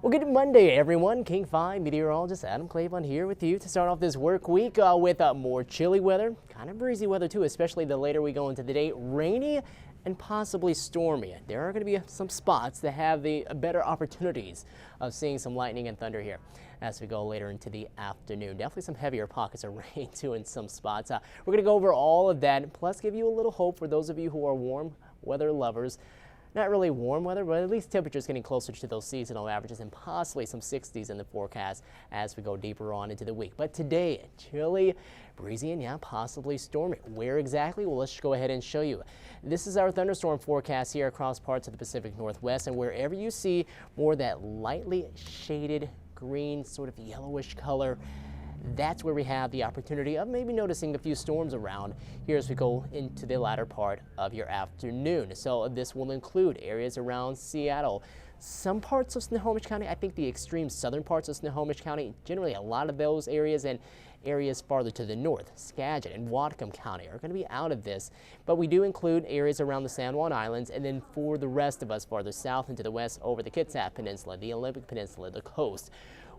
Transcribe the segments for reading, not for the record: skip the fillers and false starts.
Well, good Monday, everyone. King 5 Meteorologist Adam Claibon here with you to start off this work week with more chilly weather, kind of breezy weather too, especially the later we go into the day. Rainy and possibly stormy. There are going to be some spots that have the better opportunities of seeing some lightning and thunder here as we go later into the afternoon. Definitely some heavier pockets of rain too in some spots. We're going to go over all of that, plus give you a little hope for those of you who are warm weather lovers. Not really warm weather, but at least temperatures getting closer to those seasonal averages and possibly some 60s in the forecast as we go deeper on into the week. But today, chilly, breezy, and yeah, possibly stormy. Where exactly? Well, let's go ahead and show you. This is our thunderstorm forecast here across parts of the Pacific Northwest, and wherever you see more of that lightly shaded green, sort of yellowish color, that's where we have the opportunity of maybe noticing a few storms around here as we go into the latter part of your afternoon. So this will include areas around Seattle, some parts of Snohomish County. I think the extreme southern parts of Snohomish County, generally a lot of those areas, and areas farther to the north, Skagit and Whatcom County are going to be out of this. But we do include areas around the San Juan Islands, and then for the rest of us farther south into the west over the Kitsap Peninsula, the Olympic Peninsula, the coast.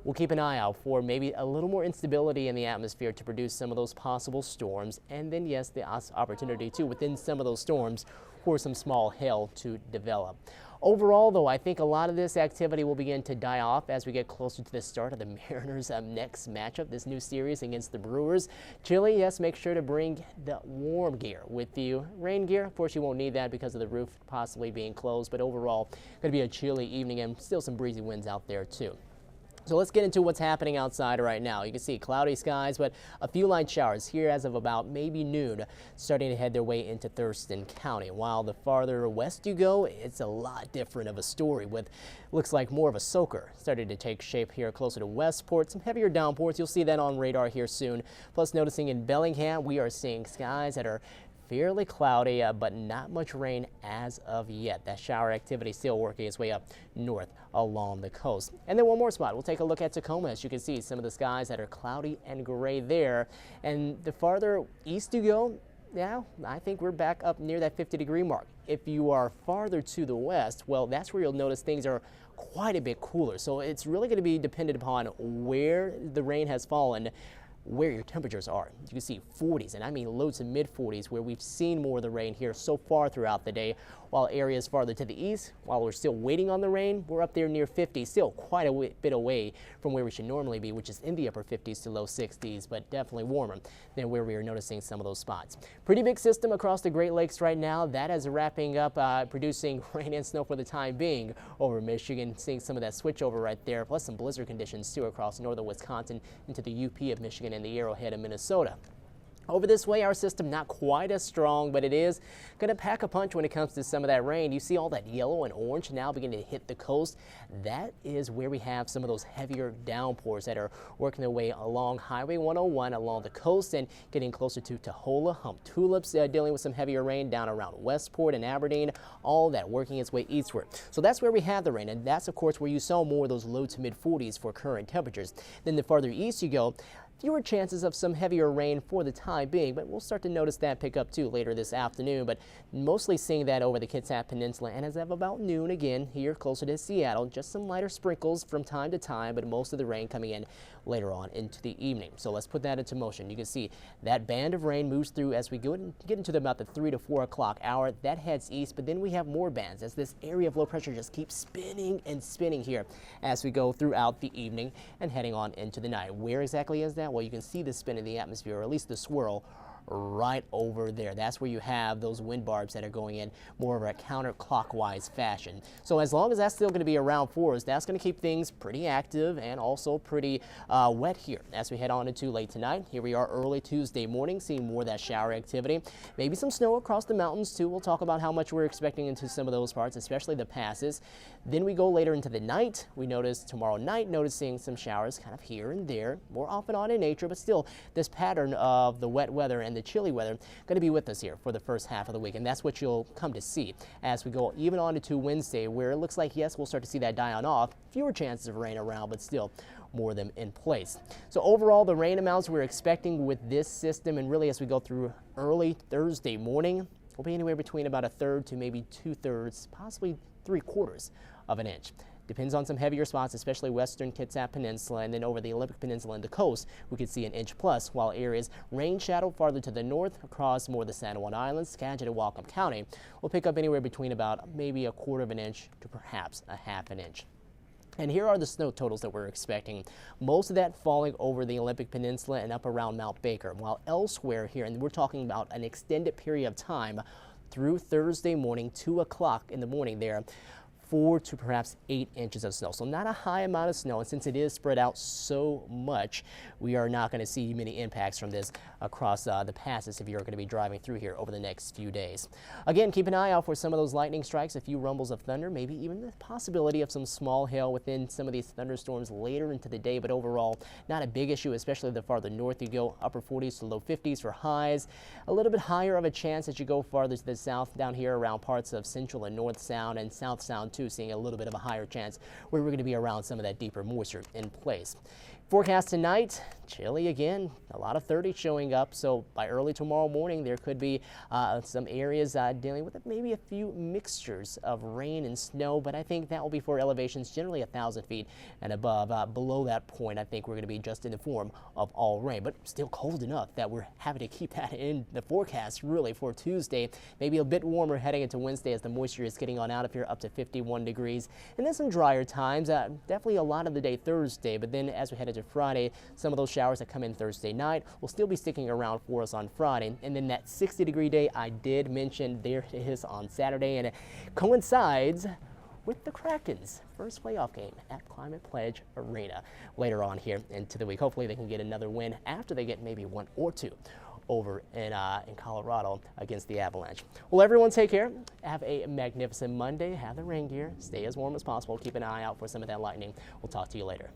We'll keep an eye out for maybe a little more instability in the atmosphere to produce some of those possible storms, and then yes, the opportunity too within some of those storms for some small hail to develop. Overall, though, I think a lot of this activity will begin to die off as we get closer to the start of the Mariners' next matchup, this new series against the Brewers. Chilly, yes, make sure to bring the warm gear with you. Rain gear, of course, you won't need that because of the roof possibly being closed, but overall, going to be a chilly evening and still some breezy winds out there too. So let's get into what's happening outside right now. You can see cloudy skies, but a few light showers here as of about maybe noon, starting to head their way into Thurston County. While the farther west you go, it's a lot different of a story with looks like more of a soaker starting to take shape here closer to Westport. Some heavier downpours. You'll see that on radar here soon. Plus noticing in Bellingham, we are seeing skies that are fairly cloudy, but not much rain as of yet. That shower activity still working its way up north along the coast. And then one more spot. We'll take a look at Tacoma. As you can see, some of the skies that are cloudy and gray there. And the farther east you go, yeah, I think we're back up near that 50-degree mark. If you are farther to the west, well, that's where you'll notice things are quite a bit cooler. So it's really going to be dependent upon where the rain has fallen, where your temperatures are. You can see 40s, and I mean low to mid 40s, where we've seen more of the rain here so far throughout the day, while areas farther to the east, while we're still waiting on the rain, we're up there near 50, still quite a bit away from where we should normally be, which is in the upper 50s to low 60s, but definitely warmer than where we are noticing some of those spots. Pretty big system across the Great Lakes right now. That is wrapping up, producing rain and snow for the time being over Michigan, seeing some of that switch over right there, plus some blizzard conditions too across northern Wisconsin into the UP of Michigan and the Arrowhead of Minnesota. Over this way, our system not quite as strong, but it is going to pack a punch when it comes to some of that rain. You see all that yellow and orange now beginning to hit the coast. That is where we have some of those heavier downpours that are working their way along Highway 101 along the coast and getting closer to Tahola, Tulips, dealing with some heavier rain down around Westport and Aberdeen, all that working its way eastward. So that's where we have the rain, and that's of course where you saw more of those low to mid 40s for current temperatures. Then the farther east you go, fewer chances of some heavier rain for the time being, but we'll start to notice that pick up too later this afternoon, but mostly seeing that over the Kitsap Peninsula, and as of about noon again here closer to Seattle, just some lighter sprinkles from time to time, but most of the rain coming in later on into the evening. So let's put that into motion. You can see that band of rain moves through as we get into about the 3 to 4 o'clock hour. That heads east, but then we have more bands as this area of low pressure just keeps spinning and spinning here as we go throughout the evening and heading on into the night. Where exactly is that? Well, you can see the spin in the atmosphere, or at least the swirl, right over there. That's where you have those wind barbs that are going in more of a counterclockwise fashion. So as long as that's still going to be around for us, that's going to keep things pretty active and also pretty wet here as we head on into late tonight. Here we are early Tuesday morning, seeing more of that shower activity. Maybe some snow across the mountains too. We'll talk about how much we're expecting into some of those parts, especially the passes. Then we go later into the night. We notice tomorrow night noticing some showers kind of here and there, more off and on in nature, but still this pattern of the wet weather and the chilly weather going to be with us here for the first half of the week, and that's what you'll come to see as we go even on to Wednesday, where it looks like, yes, we'll start to see that die on off. Fewer chances of rain around, but still more of them in place. So overall, the rain amounts we're expecting with this system, and really as we go through early Thursday morning, will be anywhere between about 1/3 to maybe 2/3, possibly 3/4 of an inch. Depends on some heavier spots, especially western Kitsap Peninsula, and then over the Olympic Peninsula and the coast, we could see an inch plus, while areas rain shadow farther to the north across more of the San Juan Islands, Skagit, and Whatcom County will pick up anywhere between about maybe a quarter of an inch to perhaps a half an inch. And here are the snow totals that we're expecting. Most of that falling over the Olympic Peninsula and up around Mount Baker, while elsewhere here, and we're talking about an extended period of time through Thursday morning, 2 o'clock in the morning there, 4 to perhaps 8 inches of snow. So not a high amount of snow, and since it is spread out so much, we are not going to see many impacts from this across the passes if you're going to be driving through here over the next few days. Again, keep an eye out for some of those lightning strikes, a few rumbles of thunder, maybe even the possibility of some small hail within some of these thunderstorms later into the day, but overall not a big issue, especially the farther north you go, upper 40s to low 50s for highs. A little bit higher of a chance as you go farther to the south down here around parts of Central and North Sound and South Sound too, seeing a little bit of a higher chance where we're going to be around some of that deeper moisture in place. Forecast tonight, chilly again, a lot of 30s showing up, so by early tomorrow morning there could be some areas dealing with maybe a few mixtures of rain and snow, but I think that will be for elevations generally 1,000 feet and above. Below that point, I think we're going to be just in the form of all rain, but still cold enough that we're having to keep that in the forecast really for Tuesday. Maybe a bit warmer heading into Wednesday as the moisture is getting on out of here up to 51 degrees. And then some drier times, definitely a lot of the day Thursday, but then as we head into Friday, some of those showers that come in Thursday night will still be sticking around for us on Friday. And then that 60-degree day I did mention, there it is on Saturday, and it coincides with the Kraken's first playoff game at Climate Pledge Arena later on here into the week. Hopefully they can get another win after they get maybe 1 or 2 over in Colorado against the Avalanche. Well, everyone take care. Have a magnificent Monday. Have the rain gear. Stay as warm as possible. Keep an eye out for some of that lightning. We'll talk to you later.